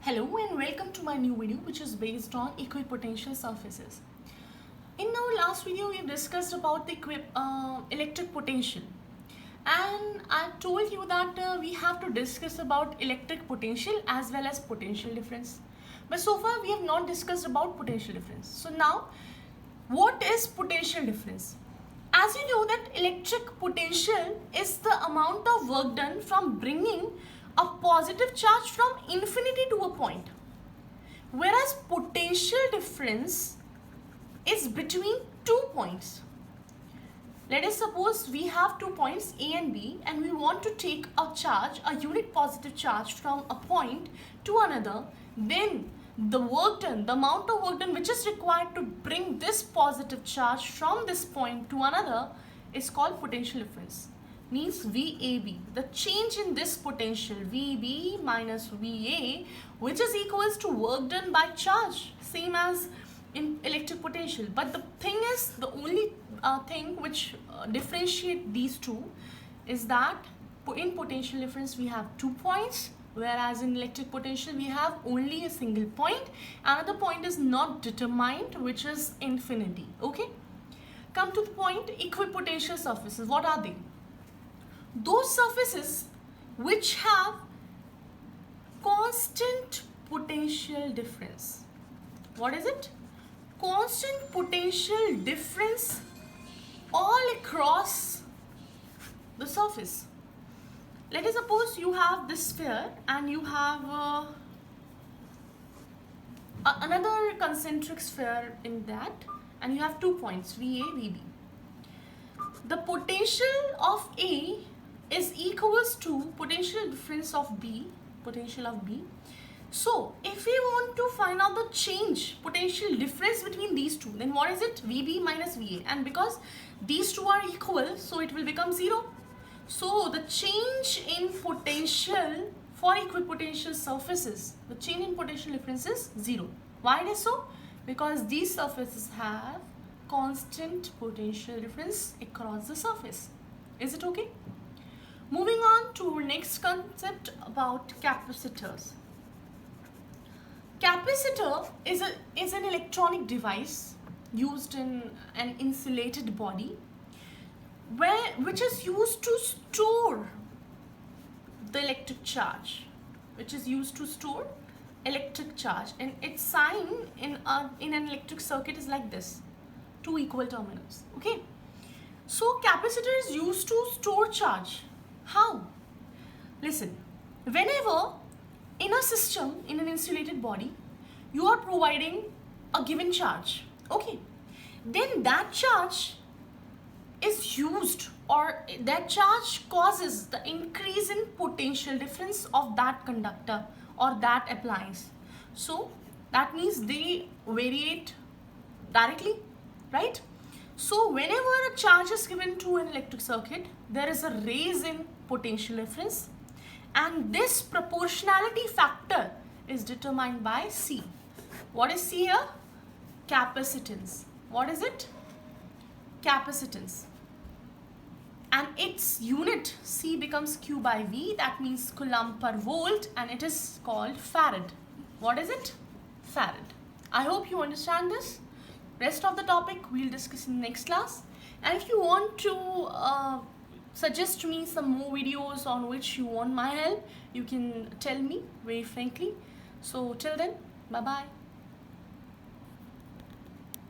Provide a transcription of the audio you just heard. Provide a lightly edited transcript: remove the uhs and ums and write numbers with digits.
Hello and welcome to my new video which is based on equipotential surfaces. In our last video we discussed about the electric potential, and I told you that we have to discuss about electric potential as well as potential difference. But so far we have not discussed about potential difference. So now what is potential difference? As you know that electric potential is the amount of work done from bringing a positive charge from infinity to a point, whereas potential difference is between 2 points. Let us suppose we have 2 points A and B and we want to take a charge, a unit positive charge from a point to another. Then the work done, the amount of work done which is required to bring this positive charge from this point to another is called potential difference. Means VAB, the change in this potential VB minus VA, which is equals to work done by charge, same as in electric potential. But the thing is, the only thing which differentiate these two is that in potential difference we have 2 points, whereas in electric potential we have only a single point. Another point is not determined, which is infinity. Okay, come to the point equipotential surfaces. What are they? Those surfaces which have constant potential difference. What is it? Constant potential difference all across the surface. Let us suppose you have this sphere and you have another concentric sphere in that, and you have 2 points VA, VB. The potential of A is equals to potential difference of B, potential of B. So if we want to find out the change, potential difference between these two, then what is it? VB minus VA. And because these two are equal, so it will become 0. So the change in potential for equipotential surfaces, the change in potential difference is 0. Why it is so? Because these surfaces have constant potential difference across the surface. Is it okay? Moving on to our next concept about capacitors. Capacitor is an electronic device used in an insulated body which is used to store the electric charge, and its sign in an electric circuit is like this, 2 equal terminals. Okay, so capacitor is used to store charge. How? Listen, whenever in a system, in an insulated body, you are providing a given charge, okay, then that charge is used, or that charge causes the increase in potential difference of that conductor or that appliance. So that means they variate directly, right? So whenever a charge is given to an electric circuit, there is a raise in potential difference, and this proportionality factor is determined by C. What is C here? Capacitance. What is it? Capacitance. And its unit C becomes Q by V, that means Coulomb per volt, and it is called Farad. What is it? Farad. I hope you understand this. Rest of the topic we'll discuss in the next class. And if you want to suggest me some more videos on which you want my help, you can tell me very frankly. So till then, bye bye.